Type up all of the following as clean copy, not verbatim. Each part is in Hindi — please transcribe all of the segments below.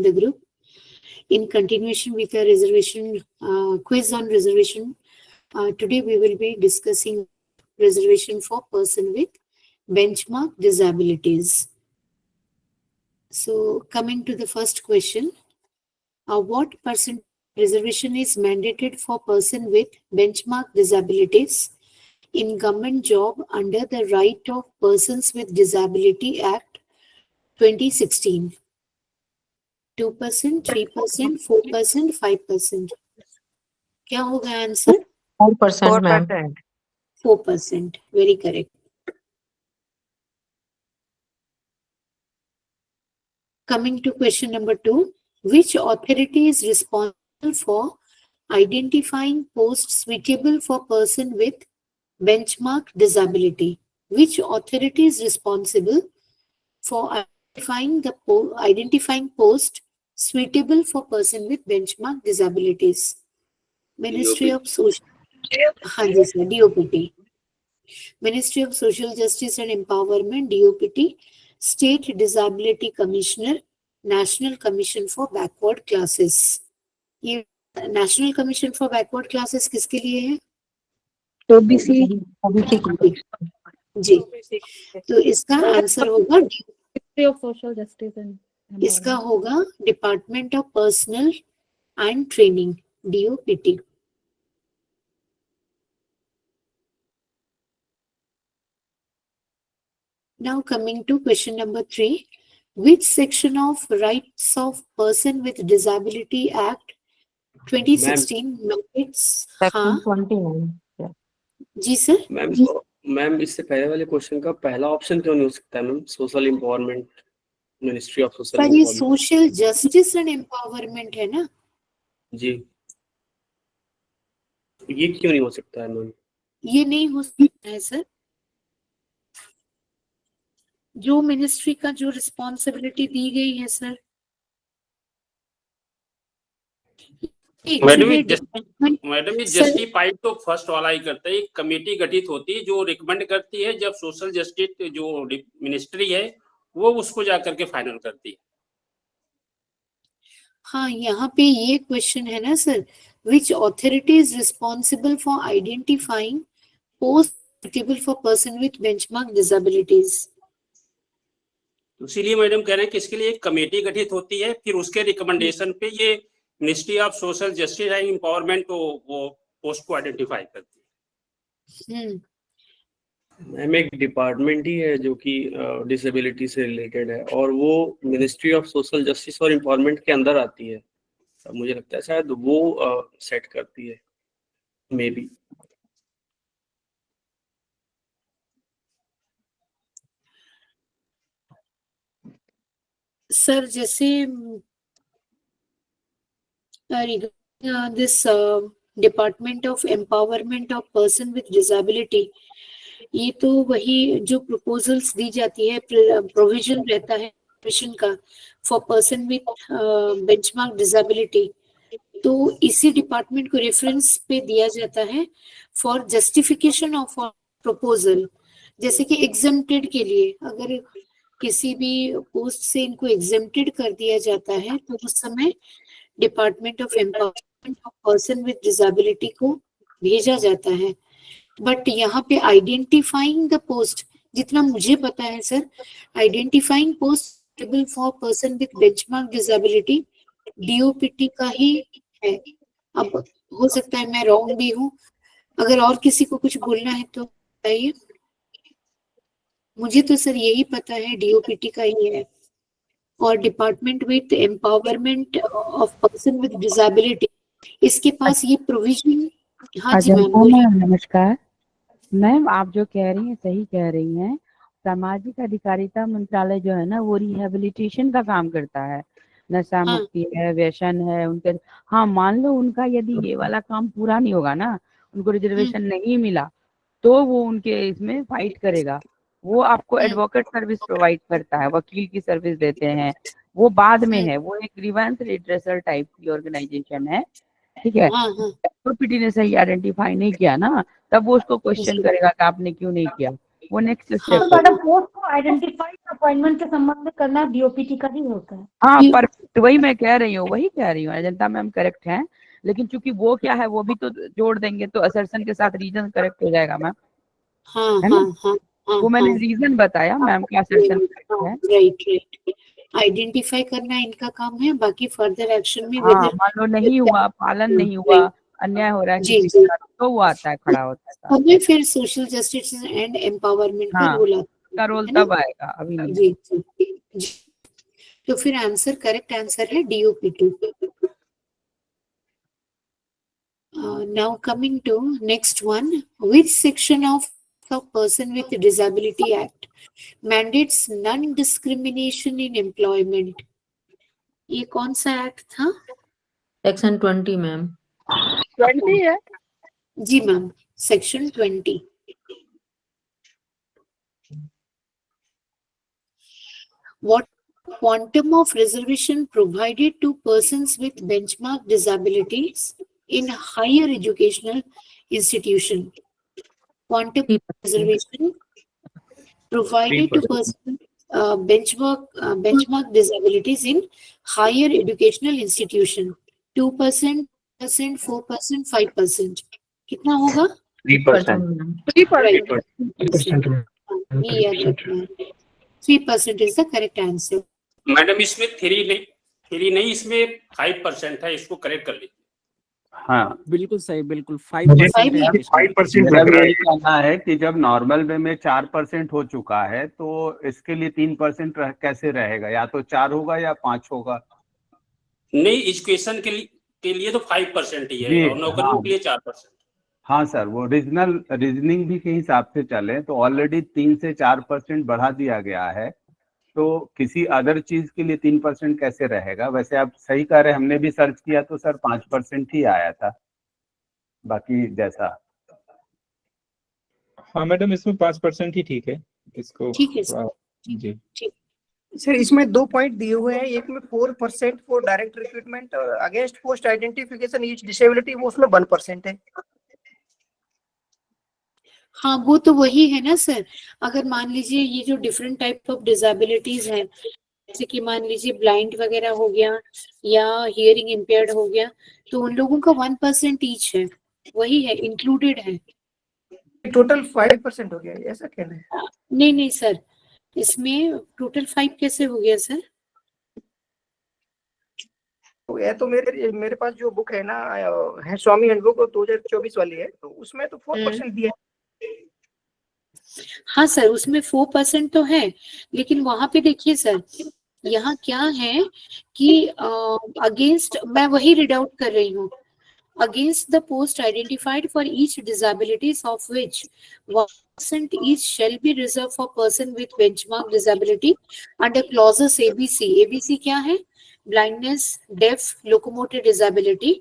the group. In continuation with our reservation quiz on reservation, today we will be discussing reservation for person with benchmark disabilities. So coming to the first question, what percent reservation is mandated for person with benchmark disabilities in government job under the Right of Persons with Disability Act 2016? 2%, 3%, 4%, 5%. क्या होगा answer? 4% ma'am. 4%. Very correct. Coming to question number 2, which authority is responsible for identifying posts suitable for person with benchmark disability? Which authority is responsible for identifying post suitable for person with benchmark disabilities? Ministry of Social, हाँ जी sir, DOPT. Ministry of Social Justice and Empowerment, DOPT. State Disability Commissioner, National Commission for Backward Classes. ये National Commission for Backward Classes किसके लिए है? OBC जी, तो इसका आंसर होगा of Social Justice and इसका होगा department of personal and training, DOPT. Now coming to question number 3, which section of Rights of Person with Disability Act 2016 mandates? हाँ 29 जी सर. मैम इससे पहले वाले क्वेश्चन का पहला ऑप्शन क्यों नहीं हो सकता ma'am? Social empowerment, ministry of social sir ये सोशल जस्टिस एंड एम्पावरमेंट है ना जी, ये क्यों नहीं हो सकता है मैम? ये नहीं हो सकता है सर. जो मिनिस्ट्री का जो रिस्पॉन्सिबिलिटी दी गई है सर, मैडम ये जस्टिफाइड तो फर्स्ट वाला ही करता है. एक कमेटी गठित होती है जो रिकमेंड करती है, जब सोशल जस्टिस जो मिनिस्ट्री है वो उसको जाकर के फाइनल करती है. हाँ यहाँ पे ये क्वेश्चन है ना sir, which authority is responsible for identifying post suitable for person with benchmark disabilities. इसीलिए मैडम कह रहे हैं कि इसके लिए एक कमेटी गठित होती है, फिर उसके रिकमेंडेशन पे ये ministry of social justice and empowerment वो पोस्ट को आइडेंटिफाई करती है. मैम एक डिपार्टमेंट ही है जो कि डिसेबिलिटी से रिलेटेड है और वो मिनिस्ट्री ऑफ सोशल जस्टिस और एम्पावरमेंट के अंदर आती है. मुझे लगता है शायद वो सेट करती है मे बी. सर जैसे this department of empowerment of person with disability, ये तो वही जो प्रपोजल्स दी जाती है, प्रोविजन रहता है मिशन का for person with benchmark disability, तो इसी डिपार्टमेंट को रेफरेंस पे दिया जाता है फॉर जस्टिफिकेशन ऑफ प्रपोजल. जैसे कि एग्जेम्प्टेड के लिए अगर किसी भी पोस्ट से इनको एग्जेम्प्टेड कर दिया जाता है तो उस समय department of empowerment of person with disability को भेजा जाता है. बट यहाँ पे आइडेंटिफाइंग द पोस्ट, जितना मुझे पता है sir, identifying post suitable for person with benchmark disability DOPT का ही है. अब हो सकता है मैं रॉन्ग भी हूँ, अगर और किसी को कुछ बोलना है तो बताइए. मुझे तो सर यही पता है DOPT का ही है. और department with empowerment of person with disability, इसके पास ये प्रोविजन. हाँ जी मैम. नमस्कार मैम, आप जो कह रही हैं सही कह रही हैं. सामाजिक अधिकारिता मंत्रालय जो है ना वो रिहेबिलिटेशन का काम करता है. नशा मुक्ति है, व्यसन है उनके. हाँ मान लो उनका यदि ये वाला काम पूरा नहीं होगा ना, उनको रिजर्वेशन नहीं मिला, तो वो उनके इसमें फाइट करेगा. वो आपको एडवोकेट सर्विस प्रोवाइड करता है, वकील की सर्विस देते हैं, वो बाद में है. वो एक ग्रीवेंस रिड्रेसर टाइप की ऑर्गेनाइजेशन है, ठीक है. DOPT ने सही आइडेंटिफाई नहीं किया ना, तब वो उसको क्वेश्चन करेगा कि आपने क्यों नहीं किया. वो नेक्स्ट हाँ, स्टेप तो मैडम पोस्ट को आइडेंटिफाई अपॉइंटमेंट के संबंध में करना डीओपीटी का ही होता है। हाँ ये- परफेक्ट, वही मैं कह रही हूँ, वही कह रही हूँ अजंता मैम, करेक्ट है। लेकिन चूंकि वो क्या है, वो भी तो जोड़ देंगे तो असर्शन के साथ रीजन करेक्ट हो जाएगा मैम, हाँ है ना? हाँ हाँ हाँ वो मैंने हाँ रीजन बताया मैम का, असर्शन करेक्ट है। राइट राइट, आइडेंटिफाई करना इनका काम है, बाकी फर्दर एक्शन में हाँ whether मान लो नहीं हुआ, पालन नहीं हुआ, अन्याय हो रहा है जी किसी जी, के साथ, तो वो आता है, खड़ा होता है साथ। हमें फिर सोशल जस्टिस एंड एम्पावरमेंट का हाँ रोल आता उसका रोल है ना। तब आएगा, अभी नहीं। जी जी, तो फिर आंसर, करेक्ट आंसर है DOP2। Now coming to next one, which section of the Person with Disability Act mandates non-discrimination in employment? ये कौन सा एक्ट था? Section 20 ma'am. 20 है। जी ma'am, section 20। What quantum of reservation provided to persons with benchmark disabilities in higher educational institution? Quantum reservation provided to 3%. persons benchmark disabilities in higher educational institution. 2%, 4%, 5%. कितना होगा? 3%. 3%. ये याद रखना है। 3% is the correct answer. Madam इसमें 3 नहीं, इसमें 5% है, इसको करेक्ट कर लीजिए। हाँ बिल्कुल सही, बिल्कुल मुझे 5% है इसमें। 5% मतलब यही कहना है कि जब नॉर्मल वे में 4% हो चुका है तो इसके लिए 3% कैसे रहेगा? या तो 4 होगा या 5 होगा। नहीं, एजुकेशन के लिए तो 5% ही है, और नौकरियों के लिए 4%। हाँ सर, वो रीजनिंग भी के हिसाब से चले तो ऑलरेडी 3 से 4% बढ़ा दिया गया है, तो किसी अदर चीज के लिए 3% कैसे रहेगा? वैसे आप सही कह रहे हैं, हमने भी सर्च किया तो सर 5% ही आया था, बाकी जैसा। हाँ मैडम, इसमें 5% ही ठीक है, इसको ठीक है सर। जी। सर इसमें 2 पॉइंट दिए हुए हैं, एक में 4% for direct recruitment against post identification each disability, वो उसमें 1% है। हाँ वो तो वही है ना सर, अगर मान लीजिए ये जो डिफरेंट टाइप ऑफ डिसेबिलिटीज हैं, जैसे कि मान लीजिए ब्लाइंड वगैरह हो गया या हियरिंग इम्पेयर्ड हो गया, तो उन लोगों का 1% ईच है, वही है, इंक्लूडेड है। टोटल 5% हो गया, ऐसा कहना है? नहीं नहीं सर, इसमें टोटल 5 कैसे हो गया सर? तो ये तो मेरे पास जो बुक है ना, है स्वामी हैंडबुक 2024 वाली है, तो उसमें तो 4% दिया है। हाँ सर, उसमें 4% तो है, लेकिन वहां पे देखिए सर, यहाँ क्या है कि अगेंस्ट, मैं वही रीड आउट कर रही हूँ, against the post identified for each disabilities of which 1% each shall be reserved for person with benchmark disability under clauses ABC. ABC क्या है? Blindness, deaf, locomotor disability.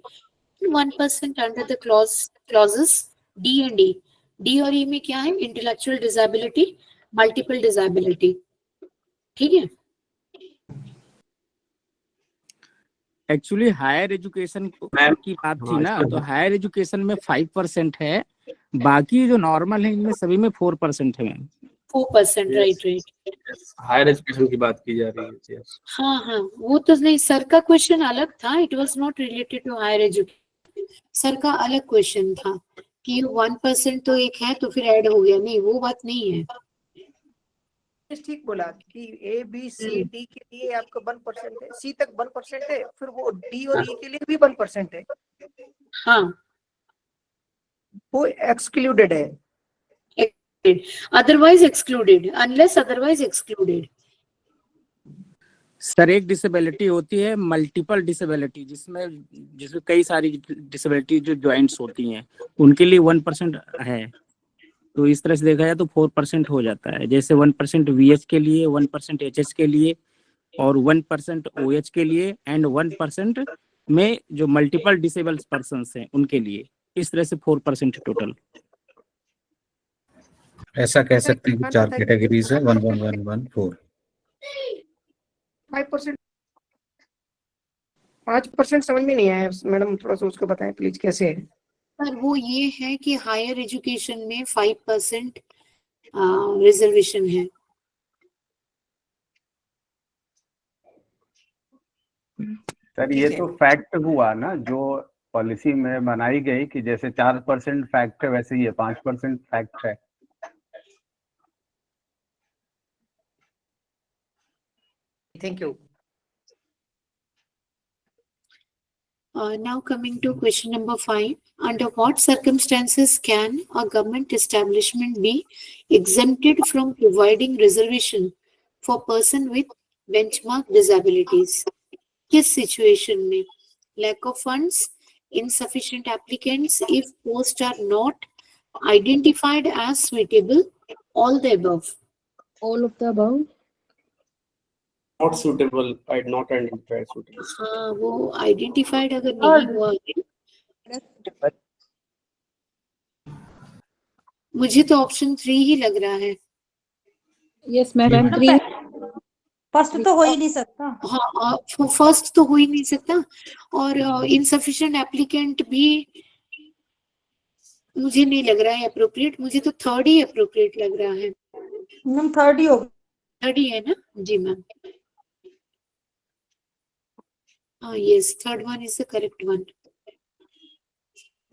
1% under the clauses D and E. D और E में क्या है? Intellectual disability, multiple disability. ठीक है? एक्चुअली हायर एजुकेशन की बात थी ना, तो हायर एजुकेशन में 5% है, बाकी जो नॉर्मल है इनमें सभी में 4% है मैम। 4%, राइट। हायर एजुकेशन की बात की जा रही है। हाँ हाँ, वो तो नहीं, सर का क्वेश्चन अलग था, it was not related to higher education. Sir का अलग क्वेश्चन था कि 1% तो एक है तो फिर ऐड हो गया, नहीं वो बात नहीं है। ठीक बोला कि A B C D के लिए आपका 1% है, C तक 1% है, फिर वो D और E के लिए भी 1% है। हाँ, वो एक्सक्लूडेड है, otherwise excluded, unless otherwise excluded. Sir एक डिसेबिलिटी होती है मल्टीपल डिसेबिलिटी, जिसमें कई सारी डिसेबिलिटी जो जॉइंट्स होती हैं, उनके लिए 1% है, तो इस तरह से देखा जाए तो 4% हो जाता है। जैसे 1% VH के लिए, 1% HH के लिए, और 1% OH के लिए, एंड 1% में जो मल्टीपल डिसेबल्ड पर्सन्स हैं उनके लिए, इस तरह से 4% टोटल। ऐसा कह सकते हैं कि 4 कैटेगरीज है, 1 1 1 1 4। 5% समझ में नहीं आया मैडम, थोड़ा सा उसको बताएं प्लीज कैसे है। सर वो ये है कि हायर एजुकेशन में 5% रिजर्वेशन है। सर ये तो फैक्ट हुआ ना, जो पॉलिसी में बनाई गई कि जैसे 4% फैक्ट है वैसे ये 5% फैक्ट है। Thank you. Now coming to question number 5. Under what circumstances can a government establishment be exempted from providing reservation for person with benchmark disabilities? किस situation में? Lack of funds, insufficient applicants, if posts are not identified as suitable, all the above. All of the above. Not suitable, I not identified suitable. हाँ, वो identified अगर नहीं हुआ है, मुझे तो ऑप्शन 3 ही लग रहा है। Yes, madam. 3. फर्स्ट तो हो ही नहीं सकता। हाँ, फर्स्ट तो हो ही नहीं सकता, और इनसफिशिएंट एप्लीकेंट भी मुझे नहीं लग रहा है अप्रोप्रिएट। मुझे तो थर्ड ही अप्रोप्रिएट लग रहा है। मैम थर्ड ही होगा। थर्ड ही है ना? जी ma'am. Yes, third one is the correct one.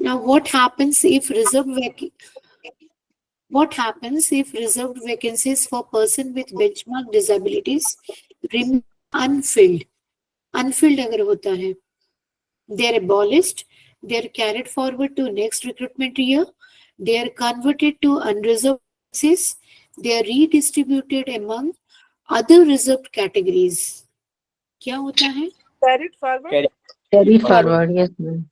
Now, what happens if reserved vacancies for person with benchmark disabilities remain unfilled? Unfilled अगर होता है, they are abolished, they are carried forward to next recruitment year, they are converted to unreserved vacancies, they are redistributed among other reserved categories. क्या होता है? Carried forward. Carried forward. Yes, ma'am.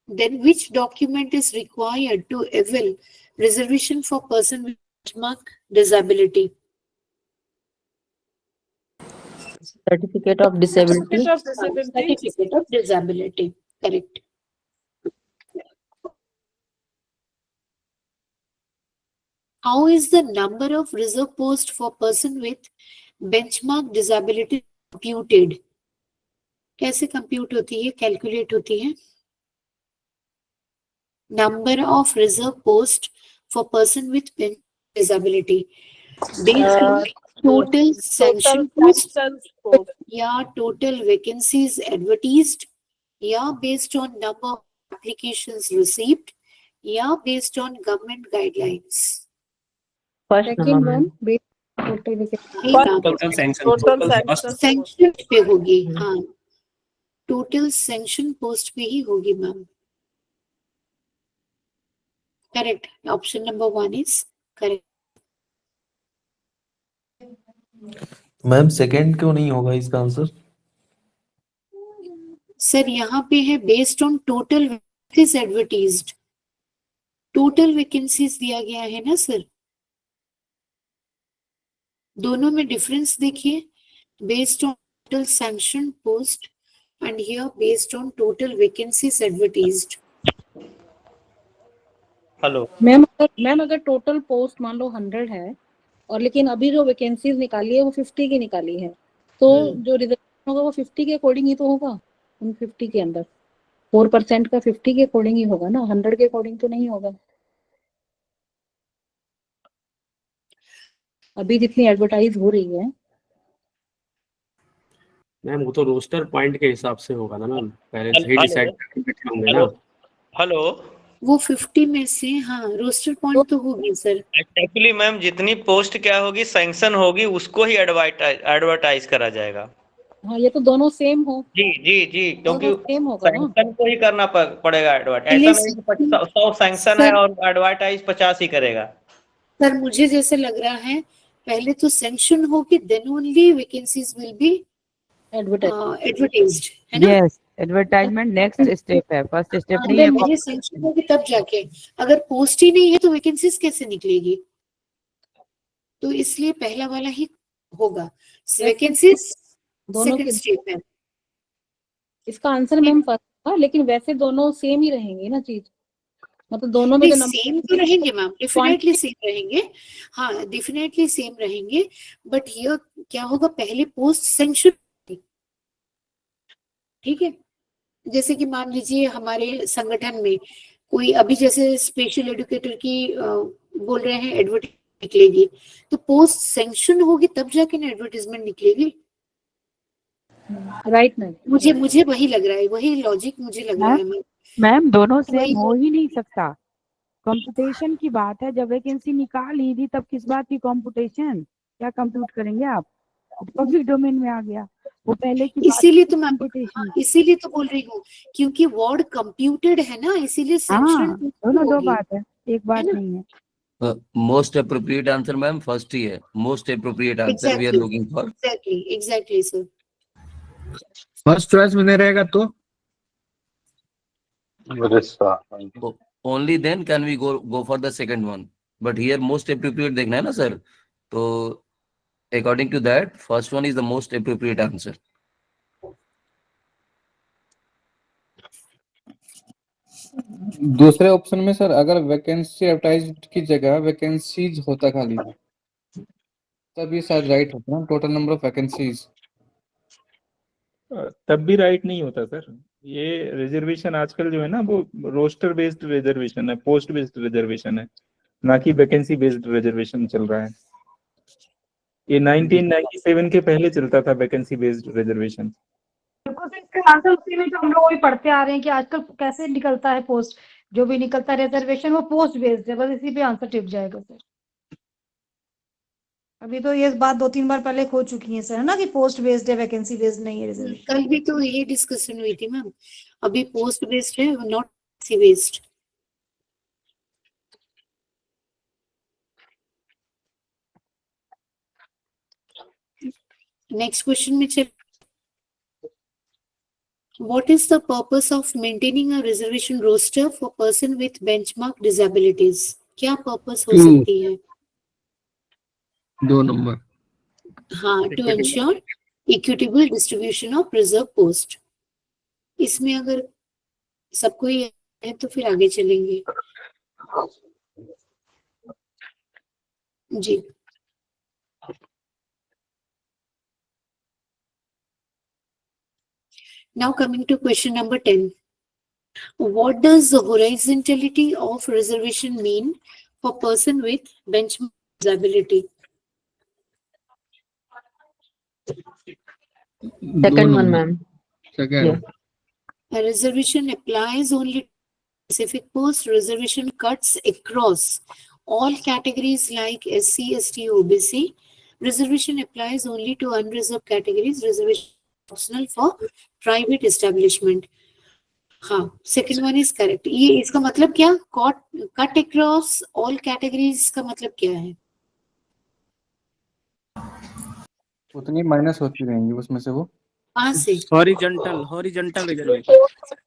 Then which document is required to avail reservation for person with benchmark disability? Certificate of disability. Certificate of disability. Correct. How is the number of reserve post for person with benchmark disability computed? कैसे compute होती है, calculate होती है? Number of reserve post for person with benchmark disability based on total sanction post या total vacancies advertised या based on number of applications received या based on government guidelines. First second number. One Total sanction. Sanction पे होगी। हाँ, टोटल सैंक्शन पोस्ट पे ही होगी ma'am. Correct, option number 1 is correct. Ma'am second क्यों नहीं होगा इसका आंसर? सर यहाँ पे है based on total vacancies advertised, total vacancies दिया गया है ना सर। दोनों में डिफरेंस देखिए, based on total sanction post and here based on total vacancies advertised. Hello ma'am अगर टोटल पोस्ट मान लो 100 है और लेकिन अभी जो वैकेंसीज निकाली है वो 50 की निकाली है, तो जो रिजर्वेशन होगा वो 50 के अकॉर्डिंग ही तो होगा। उन 50 के अंदर 4% का 50 के अकॉर्डिंग ही होगा ना, 100 के अकॉर्डिंग तो नहीं होगा। अभी जितनी एडवर्टाइज हो रही है मैम वो तो रोस्टर पॉइंट के हिसाब से होगा ना मैम, पहले से ही डिसाइड करके बैठे होंगे ना। हेलो वो 50 में से, हाँ रोस्टर पॉइंट तो होगी सर। एक्चुअली मैम जितनी पोस्ट क्या होगी सैंक्शन होगी उसको ही एडवर्टाइज करा जाएगा। हाँ ये तो दोनों सेम हो। जी जी जी, क्योंकि सेम होगा ना। सैंक्शन को ही करना पड़ेगा एडवर्ट। ऐसा नहीं कि 100 सैंक्शन है और एडवर्टाइज 50 ही करेगा। सर मुझे जैसे लग रहा है पहले तो सैंक्शन होगी then only vacancies will be advertised, है ना? यस, एडवर्टाइजमेंट नेक्स्ट स्टेप है, फर्स्ट स्टेप नहीं है। मुझे सैंक्शन होगी तब जाके, अगर पोस्ट ही नहीं है तो वैकेंसीज कैसे निकलेगी? तो इसलिए पहला वाला ही होगा, वैकेंसीज सेकंड स्टेप है। इसका आंसर मैम फर्स्ट था, लेकिन वैसे दोनों सेम ही रहेंगे ना चीज, मतलब दोनों में तो सेम तो रहेंगे मैम, डेफिनेटली सेम रहेंगे। हाँ डेफिनेटली सेम रहेंगे, बट ये क्या होगा, पहले पोस्ट सैंक्शन, ठीक है? जैसे कि मान लीजिए हमारे संगठन में कोई अभी जैसे स्पेशल एजुकेटर की बोल रहे हैं एडवर्टाइजमेंट निकलेगी, तो पोस्ट सैंक्शन होगी तब जाके ना एडवर्टाइजमेंट निकलेगी। राइट मैम, मुझे वही लग रहा है, वही लॉजिक मुझे लग रहा है। मैम दोनों सेम वही हो ही नहीं सकता। कंप्यूटेशन की बात है, जब वैकेंसी निकाल ही दी तब किस बात की कंप्यूटेशन, क्या कंप्यूट करेंगे आप? पब्लिक डोमेन में आ गया वो पहले की बात। इसीलिए तो मैं कंप्यूटेशन, इसीलिए तो बोल रही हूँ, क्योंकि वर्ड कंप्यूटेड है ना, इसीलिए हाँ सैंक्शन दोनों दो बात है, एक बात नहीं है। Most appropriate answer ma'am first ही है, most appropriate answer we are looking for. Exactly sir. First choice में नहीं रहेगा तो only then can we go for the second one, but here most appropriate देखना है ना सर, तो according to that first one is the most appropriate answer. दूसरे ऑप्शन में सर अगर वैकेंसी एडवर्टाइज की जगह वैकेंसीज होता खाली, तब ये शायद राइट होता ना, टोटल नंबर ऑफ वैकेंसीज। तब भी राइट नहीं होता सर। ये रिजर्वेशन आजकल जो है ना वो रोस्टर बेस्ड रिजर्वेशन है, पोस्ट बेस्ड रिजर्वेशन है, ना कि वैकेंसी बेस्ड रिजर्वेशन चल रहा है। ये 1997 के पहले चलता था वैकेंसी बेस्ड रिजर्वेशन। आंसर उसी में तो हम लोग वही पढ़ते आ रहे हैं कि आजकल कैसे निकलता है पोस्ट, जो भी निकलता है रिजर्वेशन वो पोस्ट बेस्ड है, बस इसी पे आंसर टिप जाएगा सर। अभी तो ये बात 2-3 बार पहले खो चुकी है सर, है ना, कि पोस्ट बेस्ड है वैकेंसी बेस्ड नहीं है रिजर्वेशन। कल भी तो यही डिस्कशन हुई थी मैम, अभी पोस्ट बेस्ड है not C based. Next question में चल, What is the purpose of maintaining a reservation roster for person with benchmark disabilities? क्या पर्पस हो सकती है? 2 नंबर। हाँ, to ensure equitable distribution of reserve post. इसमें अगर सबको ही है तो फिर आगे चलेंगे जी। Now coming to question number 10. What does the horizontality of reservation mean for person with benchmark disability? Second one, ma'am. Second. Yeah. A reservation applies only to specific post. Reservation cuts across all categories like SC, ST, OBC. Reservation applies only to unreserved categories. Reservation optional for private establishment. हाँ, second one is correct. ये इसका मतलब क्या? Cut across all categories का मतलब क्या है? उतनी माइनस होती रहेंगी उसमें से वो। कहाँ से? Horizontal reservation.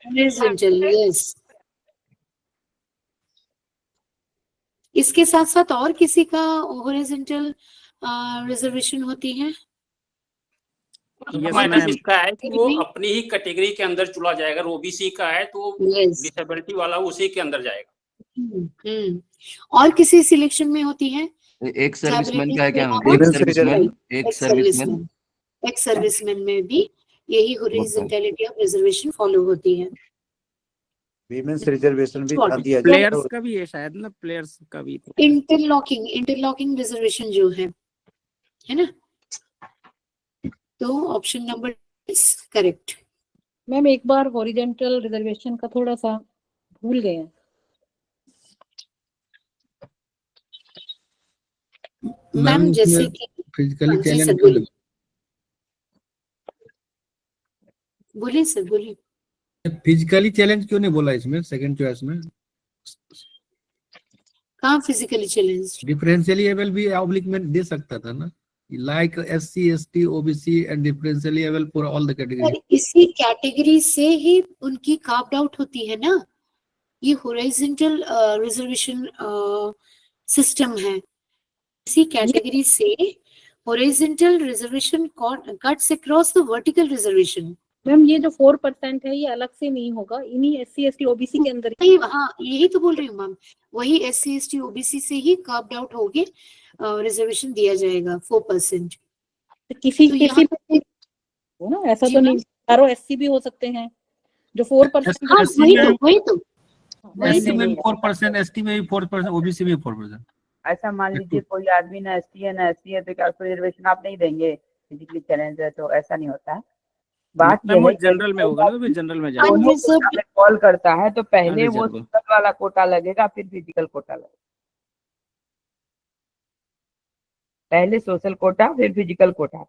Horizontal, yes. इसके साथ साथ और किसी का हॉरिजॉन्टल रिजर्वेशन होती है? मैडम इसका है कि वो अपनी ही कैटेगरी के अंदर चुना जाएगा। ओबीसी का है तो डिसेबिलिटी वाला उसी के अंदर जाएगा। और किसी सिलेक्शन में होती है? एक सर्विसमैन का है क्या? एक सर्विसमैन में भी यही हॉरिजॉन्टैलिटी ऑफ रिजर्वेशन फॉलो होती है। वीमेंस रिजर्वेशन भी था दिया प्लेयर्स का भी है शायद ना, प्लेयर्स का भी। इंटरलॉकिंग रिजर्वेशन जो है ना, तो option number is correct. Ma'am एक बार हॉरिजॉन्टल रिजर्वेशन का थोड़ा सा भूल गए हैं मैम, जैसे कि फिजिकली चैलेंज बोलिए सर, बोलिए। फिजिकली चैलेंज क्यों नहीं बोला इसमें सेकंड चॉइस में? कहाँ फिजिकली चैलेंज? डिफरेंशियली एबल भी ऑब्लिक में दे सकता था ना, like SC, ST, OBC and differentially able for all the categories. इसी कैटेगरी से ही उनकी कार्व्ड आउट होती है ना, ये हॉरिजॉन्टल रिजर्वेशन सिस्टम है। इसी कैटेगरी से horizontal reservation cuts across the vertical reservation. Ma'am ये जो 4% है ये अलग से नहीं होगा, इन्हीं SC, ST, OBC के अंदर ही। हाँ, यही तो बोल रही हूँ मैम, वही SC, ST, OBC से ही कार्व्ड आउट होगी, रिजर्वेशन दिया जाएगा 4%। किसी पे हो ना, ऐसा तो नहीं, चारों SC भी हो सकते हैं, जो 4%। हाँ वही तो एससी में भी 4%, एसटी में भी 4%, ओबीसी में भी 4%। ऐसा मान लीजिए कोई आदमी ना एसटी है ना एससी है तो क्या उसको रिजर्वेशन आप नहीं देंगे? फिजिकली चैलेंज है तो ऐसा नहीं होता है। बात मैम यह वो है कि जनरल में होगा ना, तो फिर जनरल में जाएगा। दोनों कोटा में कॉल करता है तो पहले वो अनरिजर्व। सोशल वाला कोटा लगेगा फिर फिजिकल कोटा लगेगा। पहले सोशल कोटा फिर फिजिकल कोटा।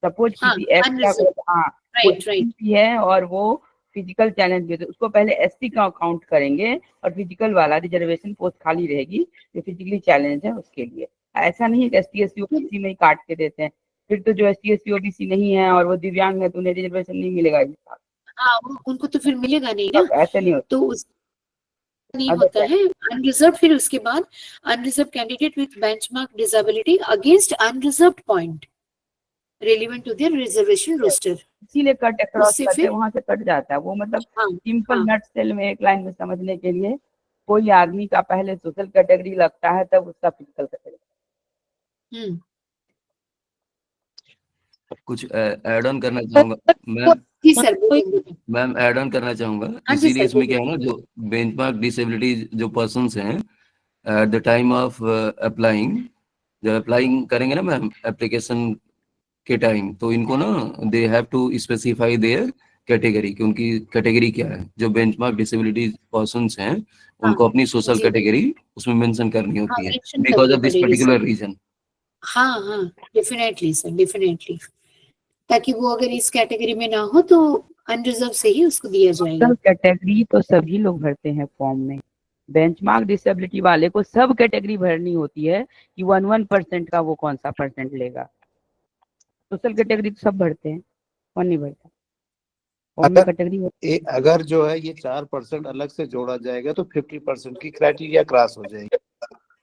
सपोज हाँ, किसी एस का unreserved, हाँ right, right. भी है और वो फिजिकल चैलेंज भी है, तो उसको पहले एसटी का काउंट करेंगे और फिजिकल वाला रिजर्वेशन पोस्ट खाली रहेगी जो फिजिकली चैलेंज है उसके लिए। ऐसा नहीं है कि एसटी एससी ओबीसी में ही काट के देते हैं। फिर तो जो एसटी एससी ओबीसी नहीं है और वो दिव्यांग है तो उन्हें रिजर्वेशन नहीं मिलेगा इस साल। हाँ उनको तो फिर मिलेगा नहीं ना, ऐसे नहीं होता। तो उस नहीं होता है अनरिजर्व। फिर उसके बाद unreserve candidate with benchmark disability against unreserve point relevant to their reservation roster. इसीलिए कट अक्रॉस उससे करते फिर वहां से कट जाता है वो, मतलब हाँ, सिंपल हाँ, नट सेल में एक लाइन में समझने के लिए कोई आदमी का पहले सोशल कैटेगरी लगता है तब उसका फिजिकल कैटेगरी। कुछ ऐड ऑन करना चाहूंगा मैम। जी सर बोलिए। मैम ऐड ऑन करना चाहूंगा, हाँ जी इसीलिए सर, इसमें क्या है बोलिए। ना, जो बेंचमार्क डिसेबिलिटी जो पर्सन्स हैं at the time of applying, जब अप्लाइंग करेंगे ना मैम एप्लीकेशन के टाइम, तो इनको ना they have to specify their category कि उनकी कैटेगरी क्या है। जो बेंचमार्क डिसेबिलिटी पर्सन्स हैं उनको अपनी सोशल जी। कैटेगरी उसमें मेंशन करनी हाँ होती है मेंशन बिकॉज करनी ऑफ दिस पड़ेगी पर्टिकुलर सर। रीजन। हाँ डेफिनेटली सर, डेफिनेटली, ताकि वो अगर इस कैटेगरी में ना हो तो अनरिजर्व से ही उसको दिया जाएगा। सोशल कैटेगरी तो सभी लोग भरते हैं फॉर्म में। बेंचमार्क डिसेबिलिटी वाले को सब कैटेगरी भरनी होती है कि 1% का वो कौन सा परसेंट लेगा। सोशल कैटेगरी तो सब भरते हैं, कौन नहीं भरता? अगर जो है ये 4% अलग से जोड़ा जाएगा तो 50% की क्राइटेरिया क्रॉस हो जाएगी।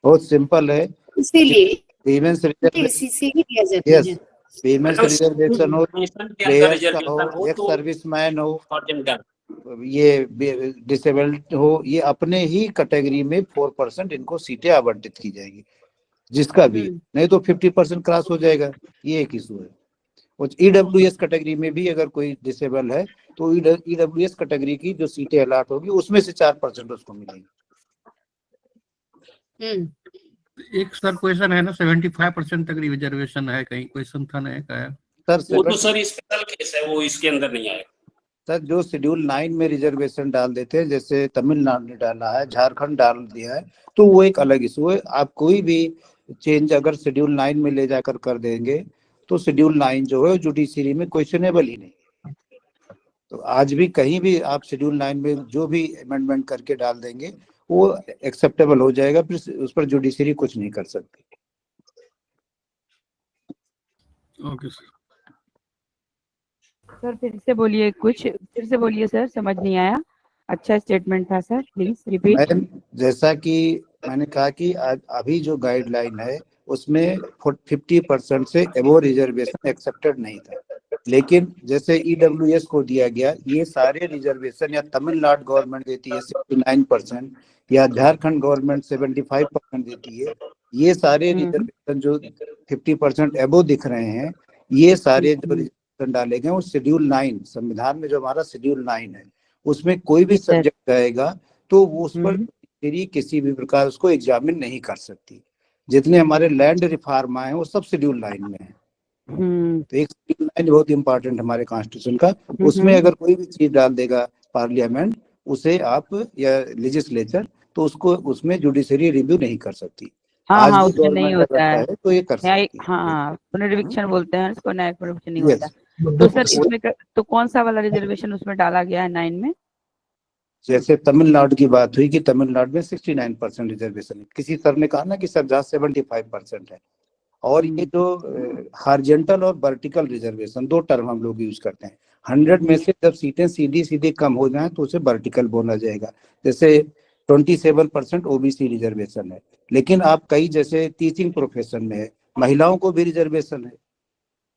बहुत सिंपल है, इसीलिए वीमेंस इसी से ही दिया जाता है। वीमेंस रिजर्वेशन हो, प्लेयर्स का हो, एक सर्विसमैन हो, ये डिसेबल्ड हो, ये अपने ही कैटेगरी में 4% इनको सीटें आवंटित की जाएगी जिसका भी, नहीं तो 50% क्रॉस हो जाएगा। ये एक इशू है। और ईडब्ल्यूएस कैटेगरी में भी अगर कोई डिसेबल है तो ईडब्ल्यूएस कैटेगरी की जो सीटें अलॉट होगी उसमें से 4% उसको मिलेंगी। एक सर क्वेश्चन है ना, 75% तक रिजर्वेशन है, कहीं क्वेश्चन था ना का सर वो तो सर स्पेशल केस है, वो इसके अंदर नहीं आएगा। सर जो शेड्यूल 9 में रिजर्वेशन डाल देते हैं, जैसे तमिलनाडु ने डाला है, झारखंड डाल दिया है, तो वो एक अलग इशू है। आप कोई भी चेंज अगर शेड्यूल 9 में ले जाकर कर देंगे तो शेड्यूल 9 जो है जुडिशरी में क्वेश्चनेबल ही नहीं। तो आज भी कहीं भी आप शेड्यूल 9 में जो भी अमेंडमेंट करके डाल देंगे वो एक्सेप्टेबल हो जाएगा, फिर उस पर जुडिशरी कुछ नहीं कर सकती। Okay sir. सर फिर से बोलिए, कुछ फिर से बोलिए सर, समझ नहीं आया। अच्छा स्टेटमेंट था सर, प्लीज रिपीट। मैम जैसा कि मैंने कहा कि अभी जो गाइडलाइन है उसमें 50% से एबो रिजर्वेशन एक्सेप्टेड नहीं था, लेकिन जैसे ईडब्ल्यूएस को दिया गया, ये सारे रिजर्वेशन या तमिलनाडु गवर्नमेंट देती है 69% या झारखंड गवर्नमेंट 75% देती है, ये सारे रिजर्वेशन जो 50% एबो दिख रहे हैं, ये सारे जो रिजर्वेशन डाले गए वो शेड्यूल 9 संविधान में जो हमारा शेड्यूल 9 है उसमें कोई भी सब्जेक्ट आएगा तो वो उस पर किसी भी प्रकार उसको एग्जामिन नहीं कर सकती। जितने हमारे लैंड रिफॉर्म आए हैं वो सब शेड्यूल 9 में है। तो एक शेड्यूल 9 बहुत इंपॉर्टेंट हमारे कॉन्स्टिट्यूशन का, उसमें अगर कोई भी चीज डाल देगा पार्लियामेंट उसे आप या लेजिस्लेचर, तो उसको उसमें जुडिशरी रिव्यू नहीं कर सकती। आज भी उसमें नहीं गवर्नमेंट होता है, तो ये कर सकती है। पुनरीक्षण बोलते हैं उसको, न्यायिक पुनरीक्षण नहीं होता। तो सर इसमें तो कौन सा वाला रिजर्वेशन उसमें डाला गया है 9 में? जैसे तमिलनाडु की बात हुई कि तमिलनाडु में 69% रिजर्वेशन है, किसी सर ने कहा ना कि सर जहाँ 75% है, और ये जो हॉरिजॉन्टल और वर्टिकल रिजर्वेशन दो टर्म हम लोग यूज करते हैं। 100 में से जब सीटें सीधी सीधी कम हो जाएं तो उसे वर्टिकल बोला जाएगा। जैसे 27% ओबीसी रिजर्वेशन है, लेकिन आप कई जैसे टीचिंग प्रोफेशन में है, महिलाओं को भी रिजर्वेशन है।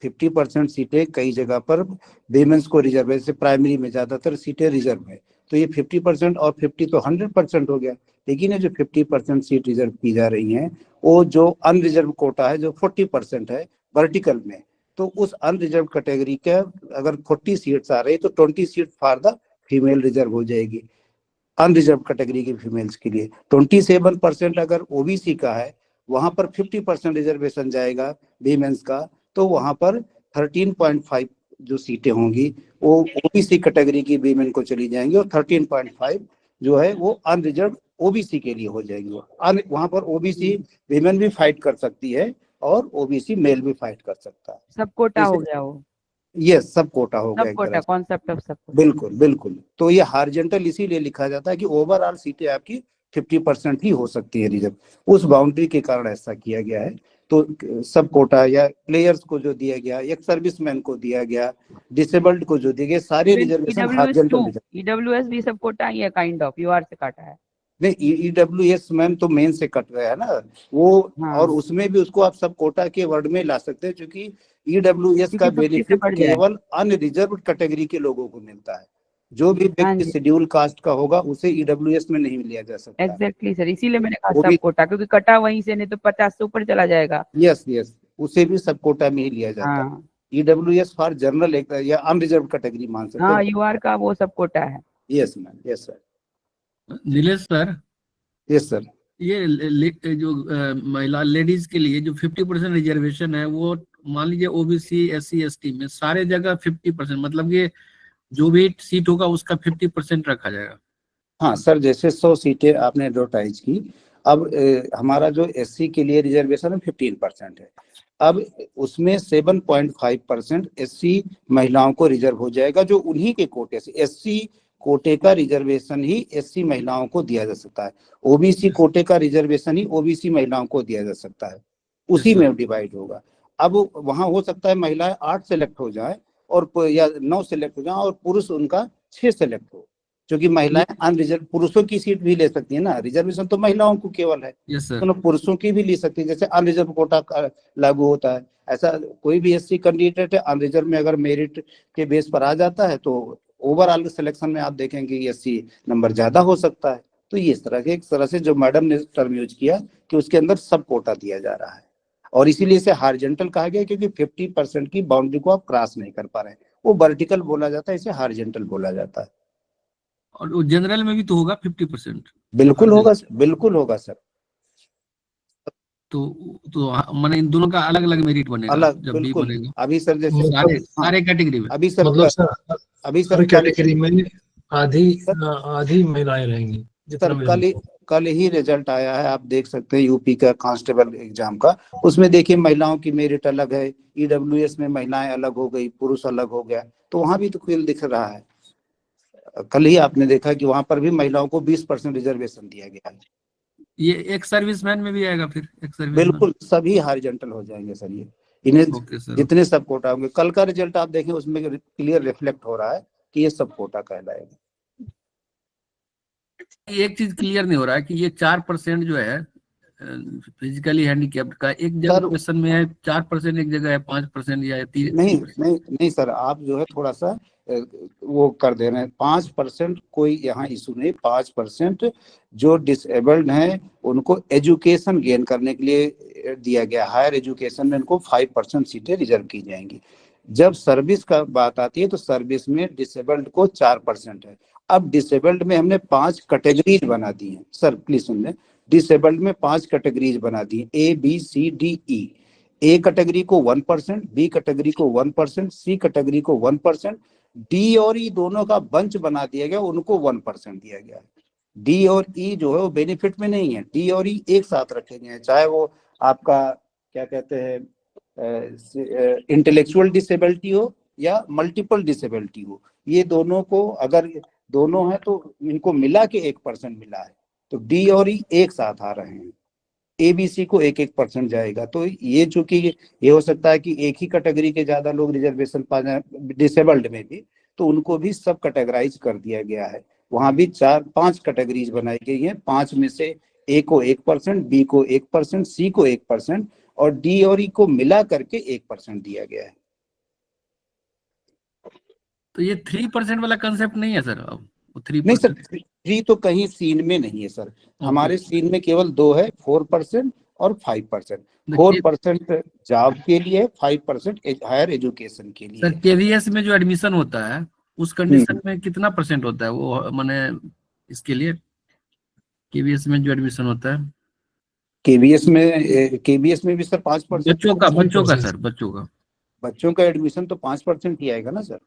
50% सीटें कई जगह पर विमेंस को रिजर्वेशन, प्राइमरी में ज्यादातर सीटें रिजर्व है, तो ये 50% और 50 तो 100% हो गया। लेकिन ये जो 50% सीट रिजर्व की जा रही हैं वो जो अनरिजर्व कोटा है जो 40% है वर्टिकल में, तो उस अनरिजर्व कैटेगरी के अगर 40 सीट्स आ रही तो 20 seat for the female reserve हो जाएगी अनरिजर्व कैटेगरी की फीमेल्स के लिए। 27% अगर ओबीसी का है, वहां पर 50% रिजर्वेशन जाएगा वीमेंस का, तो वहां पर 13.5 जो सीटें होंगी वो ओबीसी कैटेगरी की वीमेन को चली जाएंगी और 13.5 जो है वो अनरिजर्व ओबीसी के लिए हो जाएगी। वहां पर ओबीसी वीमेन भी फाइट कर सकती है और ओबीसी मेल भी फाइट कर सकता है। सब कोटा हो गया वो। यस, सब कोटा हो गया सब एक कोटा, तरह से। कॉन्सेप्ट ऑफ सब कोटा। बिल्कुल बिल्कुल। तो ये हार्जेंटल इसीलिए लिखा जाता है कि ओवरऑल सीटें आपकी 50% ही हो सकती है रिजर्व, उस बाउंड्री के कारण ऐसा किया गया है। तो सब कोटा या प्लेयर्स को जो दिया गया, एक सर्विसमैन को दिया गया, डिसेबल्ड को जो दिया गया, सारे रिजर्वेशन हार्जेंटल। ईडब्ल्यूएस भी सब कोटा ही है, काइंड ऑफ यूआर से काटा है। नहीं, ईडब्ल्यूएस मैम तो मेन से कट गया है ना वो। हाँ। और उसमें भी उसको आप सब कोटा के वर्ड में ला सकते हैं, क्योंकि ईडब्ल्यूएस का बेनिफिट केवल अनरिजर्व कैटेगरी के लोगों को मिलता है। जो भी व्यक्ति शेड्यूल कास्ट का होगा उसे ईडब्ल्यूएस में नहीं लिया जा सकता। एग्जैक्टली सर, इसीलिए मैंने कहा सब कोटा, क्योंकि कटा वहीं से, नहीं तो 50 से ऊपर चला जाएगा। यस यस, उसे भी सब कोटा में ही लिया जाता है। ईडब्ल्यूएस फॉर जनरल या अनरिजर्व कैटेगरी मान सकते हैं। हाँ, यूआर का वो सब कोटा है। Yes ma'am, yes sir. Nilesh sir. Yes sir. ये जो महिला लेडीज के लिए जो 50% रिजर्वेशन है, वो मान लीजिए ओबीसी एससी एसटी में सारे जगह 50%, मतलब ये जो भी सीट होगा उसका 50% रखा जाएगा। हाँ सर, जैसे 100 सीटें आपने एडवर्टाइज की, अब हमारा जो एससी के लिए रिजर्वेशन है 15% है। अब उसमें 7.5% एससी महिलाओं को रिजर्व हो जाएगा, जो उन्हीं के कोटे से। एससी कोटे का रिजर्वेशन ही एससी महिलाओं को दिया जा सकता है, ओबीसी कोटे का रिजर्वेशन ही ओबीसी महिलाओं को दिया जा सकता है, उसी में डिवाइड होगा। अब वहां हो सकता है महिलाएं 8 सेलेक्ट हो जाए और या 9 सेलेक्ट हो जाए और पुरुष उनका 6 सेलेक्ट हो, क्योंकि महिलाएं अनरिजर्व पुरुषों की सीट भी ले सकती है ना। रिजर्वेशन तो महिलाओं को केवल है, तो पुरुषों की भी ले सकती है, जैसे अनरिजर्व कोटा लागू होता है। ऐसा कोई भी एससी कैंडिडेट है अनरिजर्व में अगर मेरिट के बेस पर आ जाता है तो ओवरऑल सिलेक्शन में आप देखेंगे एससी नंबर ज्यादा हो सकता है। तो ये इस तरह के, एक तरह से जो मैडम ने टर्म यूज किया कि उसके अंदर सब कोटा दिया जा रहा है, और इसीलिए इसे हार्जेंटल कहा गया, क्योंकि 50% की बाउंड्री को आप क्रॉस नहीं कर पा रहे हैं। वो वर्टिकल बोला जाता है, इसे हार्जेंटल बोला जाता है। और जनरल में भी तो होगा 50%? बिल्कुल होगा, बिल्कुल होगा सर। तो माने इन दोनों का अलग अलग मेरिट बनेगा अलग, जब बिल्कुल। भी बनेगा। अभी सर जैसे सारे कैटेगरी में अभी सर मतलब सर अभी सर हर कैटेगरी में आधी महिलाएं रहेंगी। सर कल ही रिजल्ट आया है, आप देख सकते हैं यूपी का कांस्टेबल एग्जाम का। उसमें देखिए महिलाओं की मेरिट अलग है, ईडब्ल्यूएस में महिलाएं अलग हो गई, पुरुष अलग हो गया, तो वहां भी तो खेल दिख रहा है। कल ही आपने देखा कि वहां पर भी महिलाओं को 20% रिजर्वेशन दिया गया है। ये एक सर्विसमैन में भी आएगा फिर? एक सर्विसमैन बिल्कुल, सभी हॉरिजॉन्टल हो जाएंगे सर। ये इन्हें जितने सब कोटा होंगे, कल का रिजल्ट आप देखें उसमें क्लियर रिफ्लेक्ट हो रहा है कि ये सब कोटा कहलाएगा। एक चीज क्लियर नहीं हो रहा है कि ये 4% जो है फिजिकली हैंडीकैप्ड का, एक जगह क्वेश्चन में है 4%, एक जगह है 5% या 3। नहीं सर, आप जो है थोड़ा सा वो कर दे रहे हैं। 5% कोई यहाँ इशू नहीं। 5% जो डिसेबल्ड हैं उनको एजुकेशन गेन करने के लिए दिया गया, हायर एजुकेशन में उनको 5% सीटें रिजर्व की जाएंगी। जब सर्विस का बात आती है तो सर्विस में डिसेबल्ड को 4% है। अब डिसेबल्ड में हमने 5 कैटेगरीज बना दी है सर, प्लीज सुन लें। डिसेबल्ड में 5 कैटेगरीज बना दी, A B C D E. A category को 1%, बी कैटेगरी को 1%, सी कैटेगरी को 1%, डी और ई दोनों का बंच बना दिया गया, उनको 1% दिया गया है। डी और ई जो है वो बेनिफिट में नहीं है, डी और ई एक साथ रखे गए हैं, चाहे वो आपका क्या कहते हैं इंटेलेक्चुअल डिसेबिलिटी हो या मल्टीपल डिसेबिलिटी हो। ये दोनों को अगर दोनों है तो इनको मिला के 1% मिला है, तो डी और ई एक साथ आ रहे हैं। एबीसी को 1% जाएगा। तो ये चूंकि ये हो सकता है कि एक ही कैटेगरी के ज्यादा लोग रिजर्वेशन पा जाए डिसेबल्ड में भी, तो उनको भी सब कैटेगराइज कर दिया गया है। वहां भी 4-5 कैटेगरीज बनाई गई है। 5 में से ए को 1%, बी को 1%, सी को 1% और डी और ई को मिला करके 1% दिया गया है। तो ये 3% वाला कंसेप्ट नहीं है सर? अब 3% नहीं सर, 3 तो कहीं सीन में नहीं है सर। हमारे सीन में केवल 2 है, 4% और 5%। 4% जॉब के लिए, 5% हायर एजुकेशन के लिए। सर केवीएस में जो एडमिशन होता है उस कंडीशन में कितना परसेंट होता है वो, माने इसके लिए केवीएस में जो एडमिशन होता है? केबीएस में भी सर 5%। बच्चों का सर, बच्चों का एडमिशन तो 5% ही आएगा ना सर।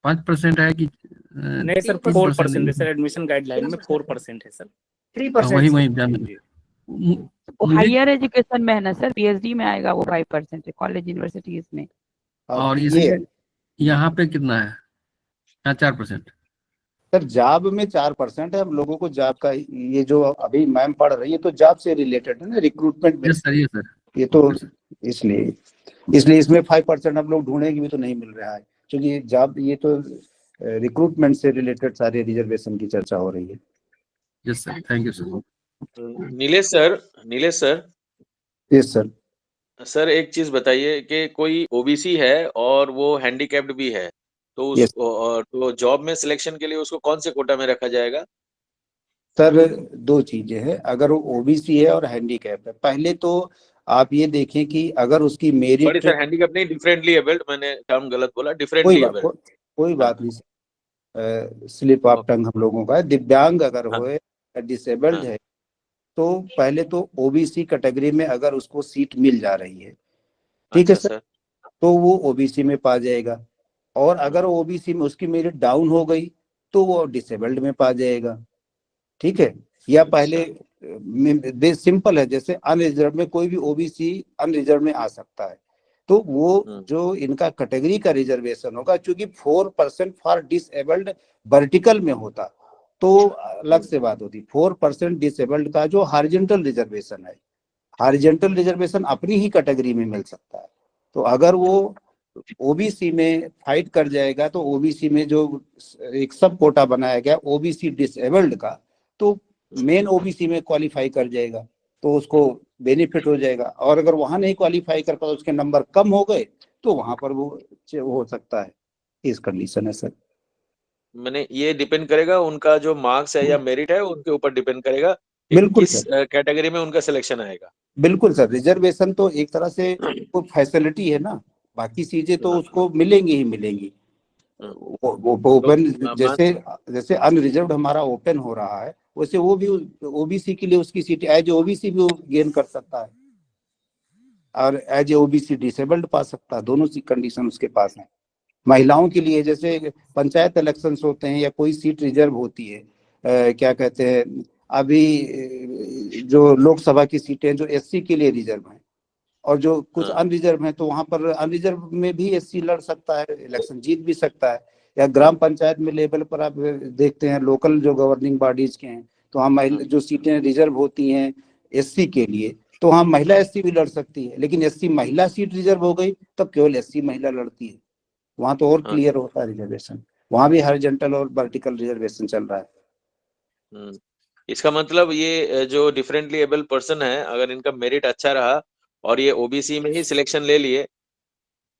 5% है कि नहीं सर, 4% है सर, एडमिशन गाइडलाइन में 4% है सर। 3% वही जान हायर एजुकेशन में है ना सर, पीएचडी में आएगा वो 5% है, कॉलेज यूनिवर्सिटीज में। और ये यहाँ पे कितना है? यहाँ 4%। सर जॉब में 4% है। हम लोगों को जॉब का, ये जो अभी मैम पढ़ रही है तो जॉब से रिलेटेड है ना, रिक्रूटमेंट में। सर ये सर ये तो इसलिए इसमें 5% हम लोग ढूंढेंगे भी तो नहीं मिल रहा है, क्योंकि जॉब, ये तो रिक्रूटमेंट से रिलेटेड सारे रिजर्वेशन की चर्चा हो रही है। Yes sir, thank you sir. Nilesh sir yes sir. Sir एक चीज बताइए कि कोई ओबीसी है और वो हैंडीकैप्ड भी है, तो उस तो जॉब में सिलेक्शन के लिए उसको कौन से कोटा में रखा जाएगा? सर 2 चीजें हैं। अगर वो ओबीसी है और हैंडीकैप है, पहले तो आप ये देखें कि अगर उसकी सॉरी मेरिट, सर, हैंडीकैप नहीं, डिफरेंटली एबल्ड, मैंने टर्म गलत बोला, डिफरेंटली एबल्ड। कोई बात नहीं सर, स्लिप ऑफ टंग हम लोगों का है। दिव्यांग अगर होए, डिसेबल्ड है, तो पहले तो ओबीसी कैटेगरी में अगर उसको सीट मिल जा रही है, ठीक है सर, तो वो ओबीसी में पा जाएगा। और अगर ओबीसी में उसकी मेरिट डाउन हो गई तो वो डिसेबल्ड में पा जाएगा, ठीक है। या पहले सिंपल है, जैसे अनरिजर्व में कोई भी ओबीसी अनरिजर्व में आ सकता है, तो वो जो इनका कैटेगरी का रिजर्वेशन होगा, क्योंकि 4% फॉर डिसेबल्ड वर्टिकल में होता तो अलग से बात होती। 4% डिसेबल्ड का जो हॉरिजॉन्टल रिजर्वेशन है, हॉरिजॉन्टल रिजर्वेशन अपनी ही कैटेगरी में मिल सकता है। तो अगर वो ओबीसी में फाइट कर जाएगा तो ओबीसी में जो एक सब कोटा बनाया गया ओबीसी डिसेबल्ड का, तो मेन ओबीसी में क्वालिफाई कर जाएगा तो उसको बेनिफिट हो जाएगा। और अगर वहां नहीं क्वालिफाई कर पाया, उसके नंबर कम हो गए, तो वहां पर वो हो सकता है। इस कंडीशन है सर। मैंने ये डिपेंड करेगा, उनका जो मार्क्स है या मेरिट है उनके ऊपर डिपेंड करेगा कि बिल्कुल किस कैटेगरी में उनका सिलेक्शन आएगा। बिल्कुल सर, रिजर्वेशन तो एक तरह से कोई फैसिलिटी है ना, बाकी चीजें तो उसको मिलेंगी ही मिलेंगी। वो ओपन, जैसे अनरिजर्व्ड हमारा ओपन हो रहा है, वैसे वो भी ओबीसी के लिए उसकी सीट एज ओबीसी भी गेन कर सकता है और एज ओबीसी डिसेबल्ड पा सकता है। दोनों सी कंडीशन उसके पास है। महिलाओं के लिए जैसे पंचायत इलेक्शंस होते हैं या कोई सीट रिजर्व होती है, क्या कहते हैं, अभी जो लोकसभा की सीटें जो एससी के लिए रिजर्व हैं और जो कुछ अनरिजर्व हैं, तो वहां पर अनरिजर्व में भी एससी लड़ सकता है, इलेक्शन जीत भी सकता है। या ग्राम पंचायत में लेवल पर आप देखते हैं, लोकल जो गवर्निंग बॉडीज के हैं, तो वहाँ जो सीटें रिजर्व होती हैं एससी के लिए, तो वहाँ महिला एससी भी लड़ सकती है। लेकिन एससी महिला सीट रिजर्व हो गई तब केवल एससी महिला लड़ती है। वहां तो और क्लियर होता है रिजर्वेशन। वहां भी हॉरिजॉन्टल और वर्टिकल रिजर्वेशन चल रहा है। इसका मतलब ये जो डिफरेंटली एबल पर्सन है, अगर इनका मेरिट अच्छा रहा और ये ओबीसी में ही सिलेक्शन ले लिए,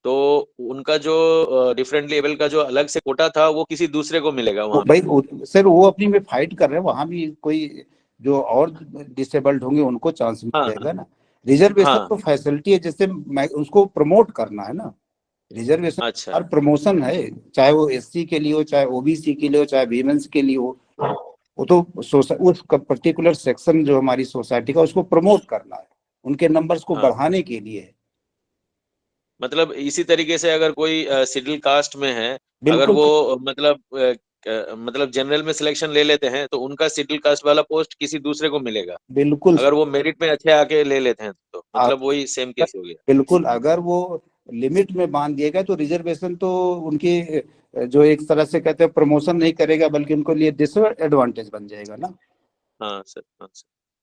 तो उनका जो डिफरेंटली एबल का जो अलग से कोटा था वो किसी दूसरे को मिलेगा वहां भाई सर, वो अपनी में फाइट कर रहे हैं, वहां भी कोई जो और डिसेबल्ड होंगे उनको चांस मिल जाएगा ना। रिजर्वेशन तो फैसिलिटी है, जैसे उसको प्रमोट करना है ना। रिजर्वेशन और प्रमोशन है, चाहे वो एससी के लिए हो, चाहे ओबीसी के लिए हो, चाहे वीमेंस के लिए हो। वो तो उस पर्टिकुलर सेक्शन जो हमारी सोसाइटी का, उसको प्रमोट करना है, उनके नंबर्स को बढ़ाने के लिए है। मतलब इसी तरीके से अगर कोई शेड्यूल कास्ट में है, अगर वो मतलब जनरल में सिलेक्शन ले लेते हैं, तो उनका शेड्यूल कास्ट वाला पोस्ट किसी दूसरे को मिलेगा। बिल्कुल, अगर वो मेरिट में अच्छे आके ले लेते हैं तो मतलब वही सेम केस हो गया। बिल्कुल, अगर वो लिमिट में बांध दिया गया तो रिजर्वेशन तो उनकी जो एक तरह से कहते हैं प्रमोशन नहीं करेगा, बल्कि उनको लिए डिसएडवांटेज बन जाएगा ना। हाँ सर।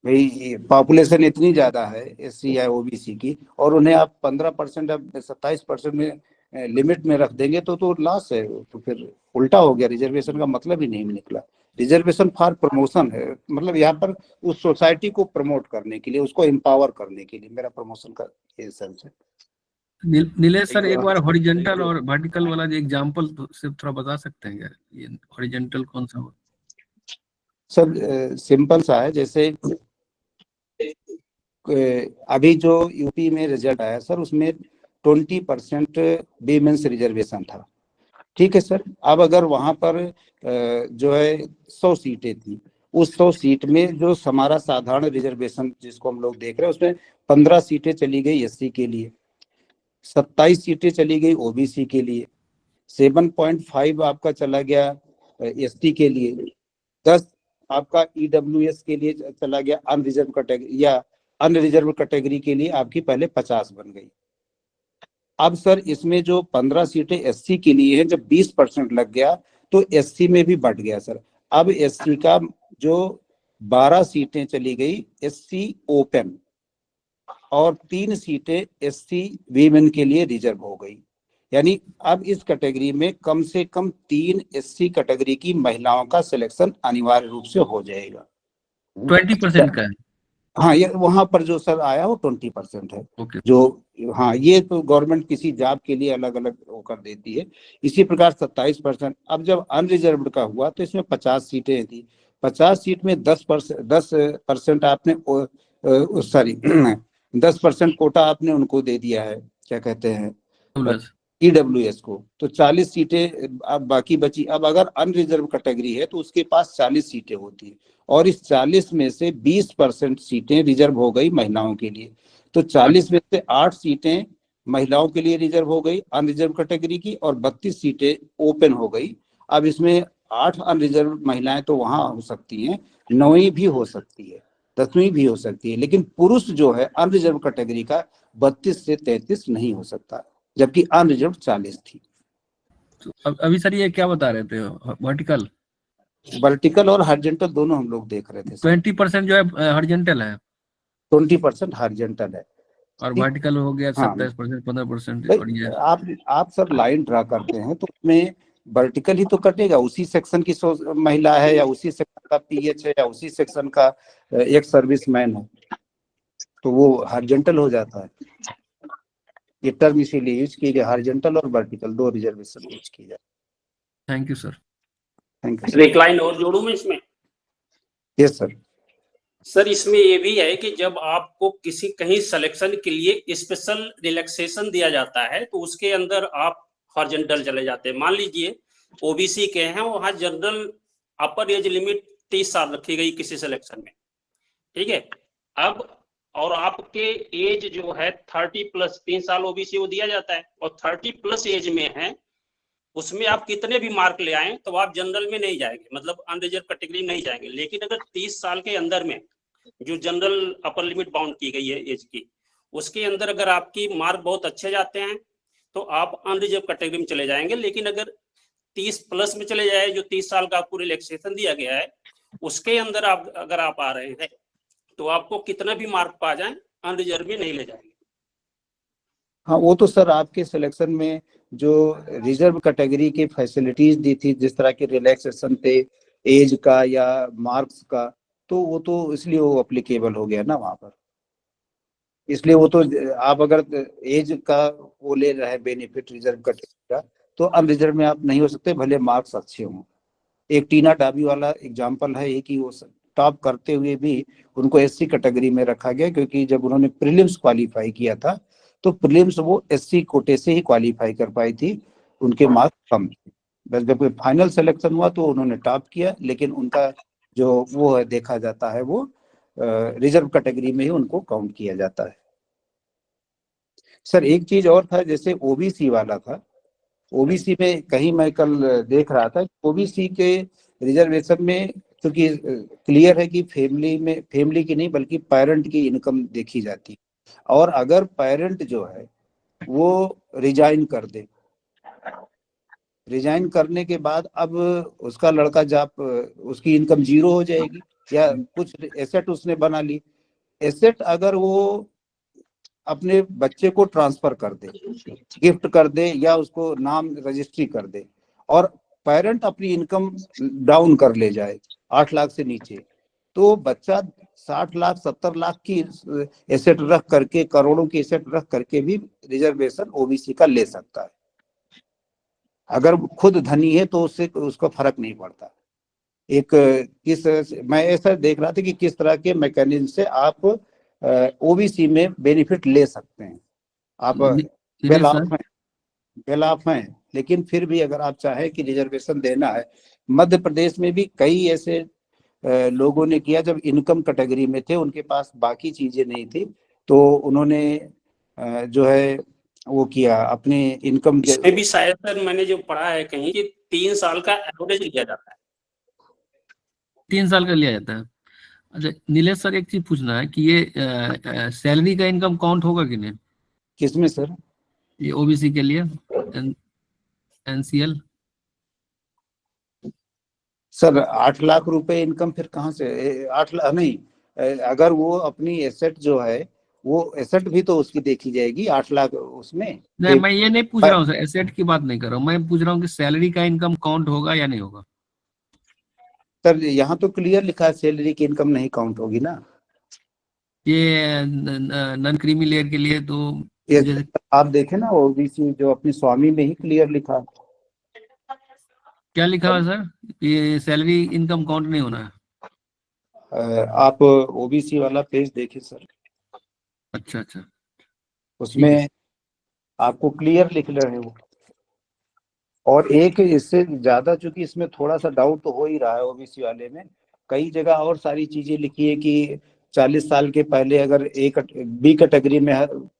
भाई पॉपुलेशन इतनी ज्यादा है एससी या ओबीसी की, और उन्हें आप 15% या 27% में लिमिट में रख देंगे तो लॉस है। तो फिर उल्टा हो गया, रिजर्वेशन का मतलब ही नहीं निकला। रिजर्वेशन फॉर प्रमोशन है, मतलब यहाँ पर उस सोसाइटी को प्रमोट करने के लिए, उसको एम्पावर करने के लिए मेरा प्रमोशन का ये सेंस है। नीलेश सर, एक बार हॉरिजॉन्टल और वर्टिकल वाला जो एग्जांपल से थोड़ा बता सकते हैं क्या? ये हॉरिजॉन्टल कौन सा हो? सर सिंपल सा है, जैसे अभी जो यूपी में रिजल्ट आया सर, उसमें 20% वीमेंस रिजर्वेशन था। ठीक है सर। अब अगर वहां पर जो है 100 सीटें थी, उस 100 सीट में जो हमारा साधारण रिजर्वेशन जिसको हम लोग देख रहे हैं उसमें 15 सीटें चली गई एससी के लिए, 27 सीटें चली गई ओबीसी के लिए, 7.5 आपका चला गया एसटी के लिए, 10 आपका ईडब्ल्यूएस के लिए चला गया, अनरिजर्व कैटेगरी या अनरिजर्व कैटेगरी के लिए आपकी पहले 50 बन गई। अब सर इसमें जो 15 सीटें एससी के लिए हैं, जब 20% लग गया तो एससी में भी बढ़ गया सर। अब एससी का जो 12 सीटें चली गई एससी ओपन और 3 सीटें एससी वीमेन के लिए रिजर्व हो गई। यानी अब इस कैटेगरी में कम से कम 3 एससी कैटेगरी की महिलाओं का सिलेक्शन अनिवार्य रूप से हो जाएगा। 20% का है। हाँ, ये वहां पर जो सर आया वो 20% है। ओके। जो हाँ, ये तो गवर्नमेंट किसी जॉब के लिए अलग अलग वो कर देती है। इसी प्रकार 27%। अब जब अनरिजर्व्ड का हुआ तो इसमें 50 सीटें थी, 50 सीट में 10% आपने सॉरी 10% कोटा आपने उनको दे दिया है, क्या कहते हैं, ईडब्ल्यूएस को, तो 40 सीटें अब बाकी बची। अब अगर अनरिजर्व कैटेगरी है तो उसके पास 40 सीटें होती है और इस 40 में से 20% सीटें रिजर्व हो गई महिलाओं के लिए। तो 40 में से 8 सीटें महिलाओं के लिए रिजर्व हो गई अनरिजर्व कैटेगरी की और 32 सीटें ओपन हो गई। अब इसमें 8 अनरिजर्व महिलाएं तो वहां हो सकती हैं, 9वीं भी हो सकती है, 10वीं भी हो सकती है, लेकिन पुरुष जो है अनरिजर्व कैटेगरी का 32 से 33 नहीं हो सकता, जबकि अनरिजर्व 40 थी। तो अभी सर ये क्या बता रहे थे, वर्टिकल और हॉरिजॉन्टल दोनों हम लोग देख रहे थे। 20% जो है हॉरिजॉन्टल है, 20% हॉरिजॉन्टल है और वर्टिकल हो गया हाँ। 27%, 15%। और ये आप सर लाइन ड्रा करते हैं तो उसमें वर्टिकल ही तो कटेगा, उसी सेक्शन की महिला है या उसी सेक्शन का पीएच है या उसी सेक्शन का एक सर्विसमैन है, तो वो हॉरिजॉन्टल हो जाता है। ये टर्म इसीलिए यूज की गई, हॉरिजॉन्टल और वर्टिकल 2 रिजर्वेशन यूज की जाए। Thank you sir. Thank you. एक लाइन और जोड़ूं मैं इसमें? Yes sir. सर इसमें ये भी है कि जब आपको किसी कहीं सिलेक्शन के लिए स्पेशल रिलैक्सेशन दिया जाता है तो उसके अंदर आप हॉरिजॉन्टल चले जाते हैं। मान लीजिए ओबीसी के हैं, वहां जनरल अपर एज लिमिट 30 साल रखी गई किसी सिलेक्शन में, ठीक है। अब और आपके एज जो है 30+ 3 साल ओबीसी को दिया जाता है और 30+ एज में है, उसमें आप कितने भी मार्क ले आए तो आप जनरल में नहीं जाएंगे, मतलब अनरिजर्व कैटेगरी में नहीं जाएंगे। लेकिन अगर 30 साल के अंदर में जो जनरल अपर लिमिट बाउंड की गई है एज की, उसके अंदर अगर आपकी मार्क बहुत अच्छे जाते हैं तो आप अनरिजर्व कैटेगरी में चले जाएंगे। लेकिन अगर 30+ में चले जाए, जो 30 साल का आपको रिलैक्सेशन दिया गया है, उसके अंदर आप अगर आप आ रहे हैं तो आपको कितना भी मार्क पा जाए अनरिजर्व में नहीं ले जाएंगे। हाँ, वो तो सर आपके सिलेक्शन में जो रिजर्व कैटेगरी की फैसिलिटीज दी थी, जिस तरह के रिलैक्सेशन थे एज का या मार्क्स का, तो वो तो इसलिए वो अप्लीकेबल हो गया ना वहां पर। इसलिए वो तो आप अगर एज का वो ले रहे हैं बेनिफिट रिजर्व कैटेगरी का, तो अनरिजर्व में आप नहीं हो सकते भले मार्क्स अच्छे हों। एक टीना डाबी वाला एग्जाम्पल है कि वो टॉप करते हुए भी उनको एससी कैटेगरी में रखा गया, क्योंकि जब उन्होंने प्रीलिम्स क्वालिफाई किया था तो प्रीलिम्स वो एससी कोटे से ही क्वालिफाई कर पाई थी, उनके मार्क्स कम थे। बस जब फाइनल सिलेक्शन हुआ तो उन्होंने टॉप किया, लेकिन उनका जो वो है देखा जाता है वो रिजर्व कैटेगरी में ही उनको काउंट किया जाता है। सर एक चीज और था, जैसे ओबीसी वाला था, ओबीसी में कहीं मैं कल देख रहा था, ओबीसी के रिजर्वेशन में क्योंकि क्लियर है कि फैमिली की नहीं बल्कि पेरेंट की इनकम देखी जाती है, और अगर पेरेंट जो है वो रिजाइन कर दे, रिजाइन करने के बाद अब उसका लड़का जब उसकी इनकम 0 हो जाएगी, या कुछ एसेट उसने बना ली, एसेट अगर वो अपने बच्चे को ट्रांसफर कर दे, गिफ्ट कर दे या उसको नाम रजिस्ट्री कर दे, और पेरेंट अपनी इनकम डाउन कर ले जाए 8 लाख से नीचे, तो बच्चा 60 लाख 70 लाख की एसेट रख करके, करोड़ों की एसेट रख करके भी रिजर्वेशन ओबीसी का ले सकता है। अगर खुद धनी है तो उससे उसको फर्क नहीं पड़ता। मैं ऐसा देख रहा था कि किस तरह के मैकेनिज्म से आप ओबीसी में बेनिफिट ले सकते हैं। आप वेल ऑफ हैं लेकिन फिर भी अगर आप चाहें कि रिजर्वेशन देना है, मध्य प्रदेश में भी कई ऐसे लोगों ने किया जब इनकम कैटेगरी में थे, उनके पास बाकी चीजें नहीं थी, तो उन्होंने जो है वो किया अपने इनकम के। इसमें भी शायद सर मैंने जो पढ़ा है कहीं कि 3 साल का एवरेज लिया जाता है। 3 साल का लिया जाता है। अच्छा नीलेश सर, एक चीज पूछना है कि ये सैलरी का इनकम काउंट होगा कि नहीं? किसमें सर? ये ओबीसी के लिए एनसीएल। सर 8 लाख रुपए इनकम फिर कहाँ से? 8 लाख नहीं, अगर वो अपनी एसेट जो है वो एसेट भी तो उसकी देखी जाएगी 8 लाख उसमें। नहीं, मैं ये नहीं पूछ रहा हूँ सर, एसेट की बात नहीं कर रहा हूँ, मैं पूछ रहा हूँ कि सैलरी का इनकम काउंट होगा या नहीं होगा। सर यहाँ तो क्लियर लिखा है सैलरी की इनकम नहीं काउंट होगी ना। ये नॉन क्रीमी लेयर के लिए तो ये आप देखें ना, ओबीसी जो अपने स्वामी में ही क्लियर लिखा है। क्या लिखा है सर? ये सैलरी इनकम काउंट नहीं होना है। आप ओबीसी वाला पेज देखिए सर। अच्छा अच्छा, उसमें आपको क्लियर लिख रहे हो। और एक इससे ज्यादा, चूंकि इसमें थोड़ा सा डाउट तो हो ही रहा है ओबीसी वाले में, कई जगह और सारी चीजें लिखी है कि 40 साल के पहले अगर एक बी कैटेगरी में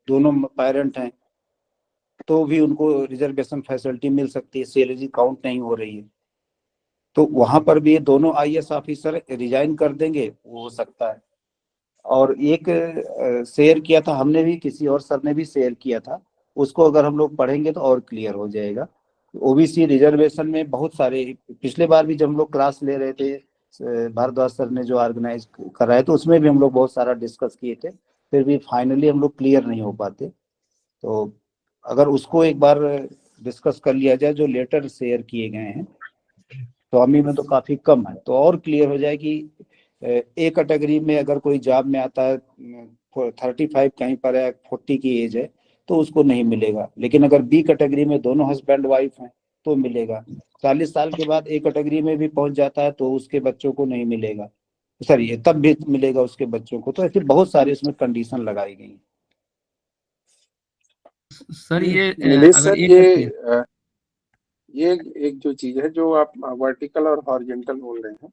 दोनों पेरेंट हैं तो भी उनको रिजर्वेशन फैसिलिटी मिल सकती है, सैलरी काउंट नहीं हो रही है। तो वहां पर भी ये दोनों आईएएस ऑफिसर रिजाइन कर देंगे, वो हो सकता है। और एक शेयर किया था हमने भी, किसी और सर ने भी शेयर किया था, उसको अगर हम लोग पढ़ेंगे तो और क्लियर हो जाएगा। ओबीसी रिजर्वेशन में बहुत सारे, पिछले बार भी जब हम लोग क्लास ले रहे थे, भारद्वाज सर ने जो ऑर्गेनाइज कराया, तो उसमें भी हम लोग बहुत सारा डिस्कस किए थे, फिर भी फाइनली हम लोग क्लियर नहीं हो पाते। तो अगर उसको एक बार डिस्कस कर लिया जाए, जो लेटर शेयर किए गए हैं स्वामी में तो काफी कम है, तो और क्लियर हो जाए कि ए कैटेगरी में अगर कोई जॉब में आता है 35 कहीं पर है, 40 की एज है, तो उसको नहीं मिलेगा। लेकिन अगर बी कैटेगरी में दोनों हस्बैंड वाइफ हैं तो मिलेगा। 40 साल के बाद ए कैटेगरी में भी पहुंच जाता है तो उसके बच्चों को नहीं मिलेगा, सॉरी तब भी मिलेगा उसके बच्चों को। तो ऐसे बहुत सारे उसमें कंडीशन लगाई गई। सर ये नीलेश अगर सर, ये एक जो चीज है जो आप वर्टिकल और हॉरिजॉन्टल बोल रहे हैं,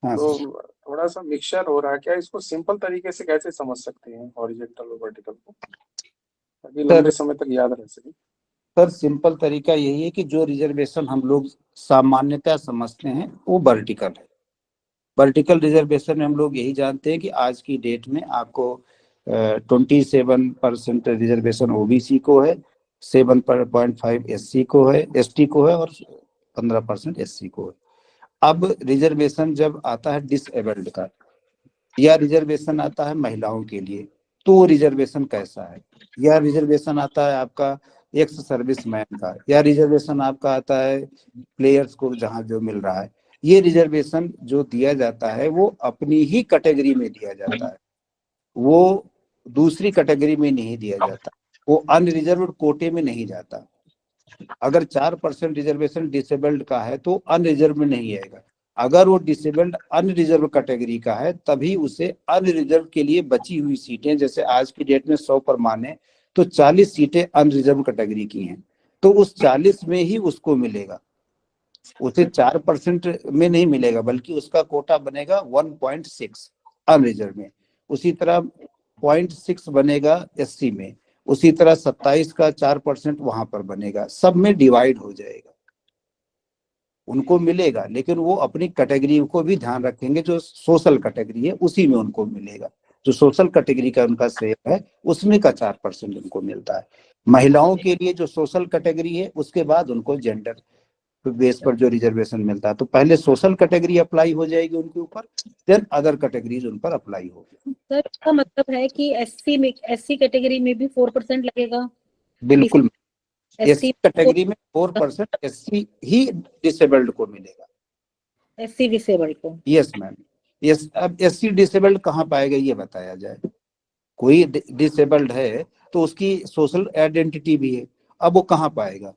हाँ, तो थोड़ा सा मिक्सचर हो रहा है, क्या इसको सिंपल तरीके से कैसे समझ सकते हैं हॉरिजॉन्टल और वर्टिकल को, ताकि लंबे समय तक याद रह सके? सर सिंपल तरीका यही है कि जो रिजर्वेशन हम लोग सामान्यतः समझते हैं वो वर्टिकल है। वर्टिकल रिजर्वेशन में हम लोग यही जानते हैं कि आज की डेट में आपको 27% रिजर्वेशन ओबीसी को है, 7.5 एससी को है, एसटी को है, और 15% एससी को है। अब रिजर्वेशन जब आता है डिसेबल्ड का, या रिजर्वेशन आता है महिलाओं के लिए, तो वो रिजर्वेशन कैसा है? या रिजर्वेशन आता है आपका एक्स सर्विसमैन का, या रिजर्वेशन आपका आता है प्लेयर्स को जहां जो मिल रहा है। ये रिजर्वेशन जो दिया जाता है वो अपनी ही कैटेगरी में दिया जाता है, वो दूसरी कैटेगरी में नहीं दिया जाता, वो अनरिजर्व्ड कोटे में नहीं जाता। अगर 4% रिजर्वेशन डिसेबल्ड का है तो अनरिजर्व में नहीं आएगा। अगर वो डिसेबल्ड अनरिजर्व कैटेगरी का है तभी उसे अनरिजर्व के लिए बची हुई सीटें, जैसे आज की डेट में 100 पर माने तो 40 सीटें अनरिजर्व कैटेगरी की हैं, तो उस 40 में ही उसको मिलेगा। उसे 4% में नहीं मिलेगा, बल्कि उसका कोटा बनेगा 1.6 अनरिजर्व में। उसी तरह 0.6 बनेगा एससी में, उसी तरह 27 का 4% वहां पर बनेगा, सब में डिवाइड हो जाएगा, उनको मिलेगा। लेकिन वो अपनी कैटेगरी को भी ध्यान रखेंगे, जो सोशल कैटेगरी है उसी में उनको मिलेगा। जो सोशल कैटेगरी का उनका शेयर है उसमें का 4% उनको मिलता है। महिलाओं के लिए जो सोशल कैटेगरी है उसके बाद उनको जेंडर बेस पर जो रिजर्वेशन मिलता है, तो पहले सोशल कैटेगरी अप्लाई हो जाएगी उनके ऊपर, देन अदर कैटेगरीज उन पर अप्लाई होगी। सर इसका मतलब है कि एससी कैटेगरी में भी 4% लगेगा? बिल्कुल, एससी एससी कैटेगरी में 4% एससी ही डिसेबल्ड को मिलेगा। एससी डिसेबल्ड को? Yes ma'am, yes. अब एससी डिसेबल्ड कहाँ पाएगा ये बताया जाए। कोई डिसेबल्ड है तो उसकी सोशल आइडेंटिटी भी है, अब वो कहाँ पाएगा?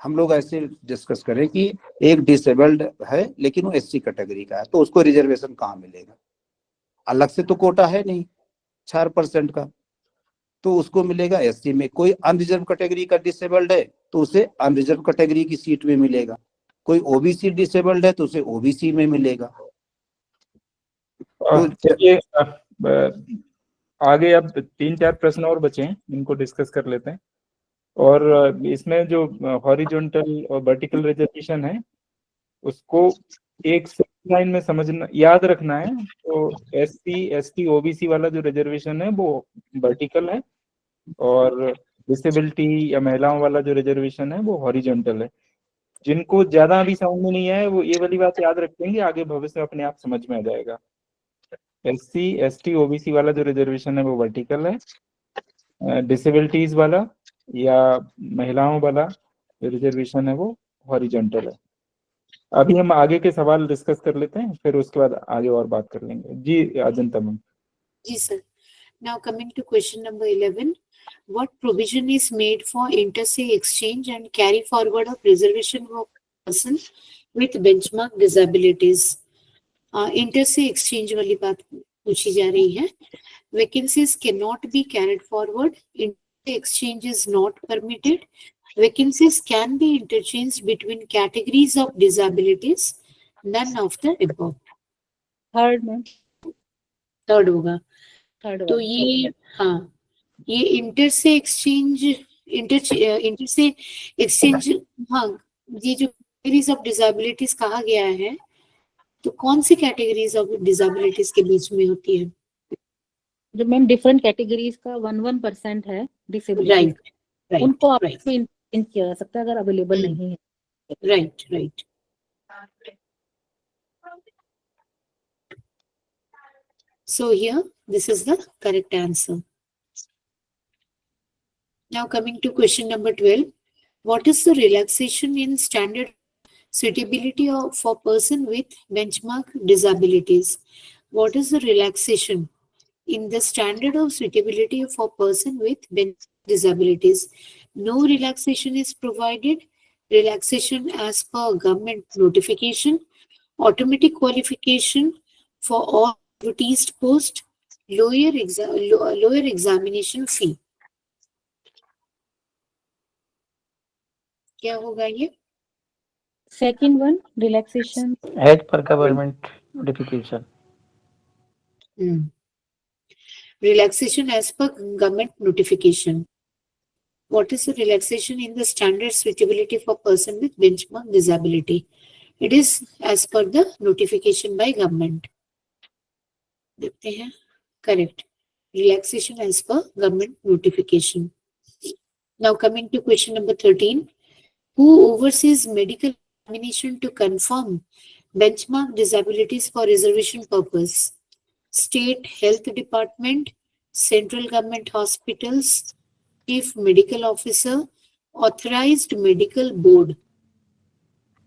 हम लोग ऐसे डिस्कस करें कि एक डिसेबल्ड है लेकिन वो एससी कैटेगरी का है, तो उसको रिजर्वेशन कहाँ मिलेगा? अलग से तो कोटा है नहीं 4% का, तो उसको मिलेगा एससी में। कोई अनरिजर्व कैटेगरी का डिसेबल्ड है तो उसे अनरिजर्व कैटेगरी की सीट में मिलेगा। कोई ओबीसी डिसेबल्ड है तो उसे ओबीसी में मिलेगा। तो चलिए आगे अब 3-4 प्रश्न और बचे हैं, इनको डिस्कस कर लेते हैं। और इसमें जो हॉरिजॉन्टल और वर्टिकल रिजर्वेशन है उसको एक लाइन में समझना, याद रखना है। तो एससी एसटी ओबीसी वाला जो रिजर्वेशन है वो वर्टिकल है, और डिसेबिलिटी या महिलाओं वाला जो रिजर्वेशन है वो हॉरिजॉन्टल है। जिनको ज्यादा अभी समझ में नहीं आया वो ये वाली बात याद रखेंगे, आगे भविष्य में अपने आप समझ में आ जाएगा। एससी एसटी ओबीसी वाला जो रिजर्वेशन है वो वर्टिकल है, डिसेबिलिटीज वाला या महिलाओं वाला जो रिजर्वेशन है वो हॉरिजॉन्टल है। अभी हम आगे के सवाल डिस्कस कर लेते हैं, फिर उसके बाद आगे और बात कर लेंगे। जी अजंता मैम। जी sir. Now coming to question number 11, what provision is made for inter-se exchange and carry forward of reservation of person with benchmark disabilities? Inter-se exchange वाली बात पूछी जा रही है। Vacancies cannot be carried forward. Inter-se exchange is not permitted. Vacancies can be interchanged between categories of disabilities. None of the above. Third में थर्ड होगा। थर्ड तो ये हाँ, ये इंटर से एक्सचेंज हाँ, ये जो कैटेगरीज ऑफ डिसेबिलिटीज कहा गया है, तो कौन सी कैटेगरीज ऑफ डिसेबिलिटीज के बीच में होती है? जो मैम डिफरेंट कैटेगरीज का 1% है डिसेबिलिटी, राइट उनको आप इंटरचेंज किया जा सकता है अगर अवेलेबल नहीं है। Right. So here, this is the correct answer. Now coming to question number 12, what is the relaxation in standard suitability for person with benchmark disabilities? What is the relaxation in the standard of suitability for person with benchmark disabilities? No relaxation is provided. Relaxation as per government notification, automatic qualification for all advertised post, lower examination fee. क्या होगा ये? Second one relaxation as per government notification. Relaxation as per government notification. What is the relaxation in the standard suitability for person with benchmark disability? It is as per the notification by government. देखते हैं, correct. Relaxation as per government notification. Now coming to question number 13, who oversees medical examination to confirm benchmark disabilities for reservation purpose? State Health Department, Central Government Hospitals, Chief Medical Officer, Authorized Medical Board.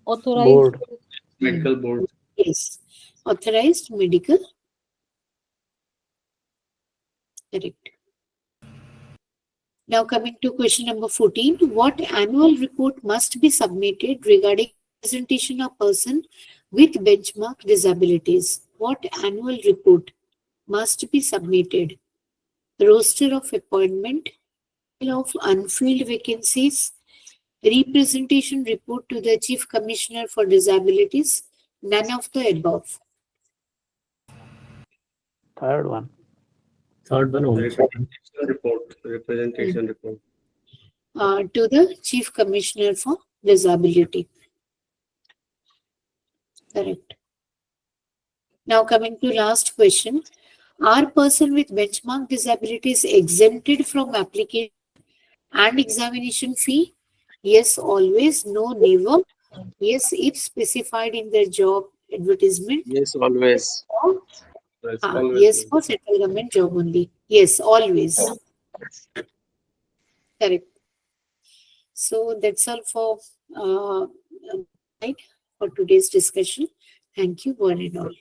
Authorized medical board. Yes, Authorized Medical. Correct. Now coming to question number 14, what annual report must be submitted regarding presentation of person with benchmark disabilities? What annual report must be submitted? Roster of appointment, of unfilled vacancies, representation report to the Chief Commissioner for Disabilities, none of the above. Third one Representation report. To the Chief Commissioner for Disability. Correct. Now coming to last question. Are person with benchmark disabilities exempted from application and examination fee? Yes, always. No, never. Yes, if specified in their job advertisement. Yes, always. Yes, for central government job only. Yes, always. Correct. So that's all for today's discussion. Thank you, one and all.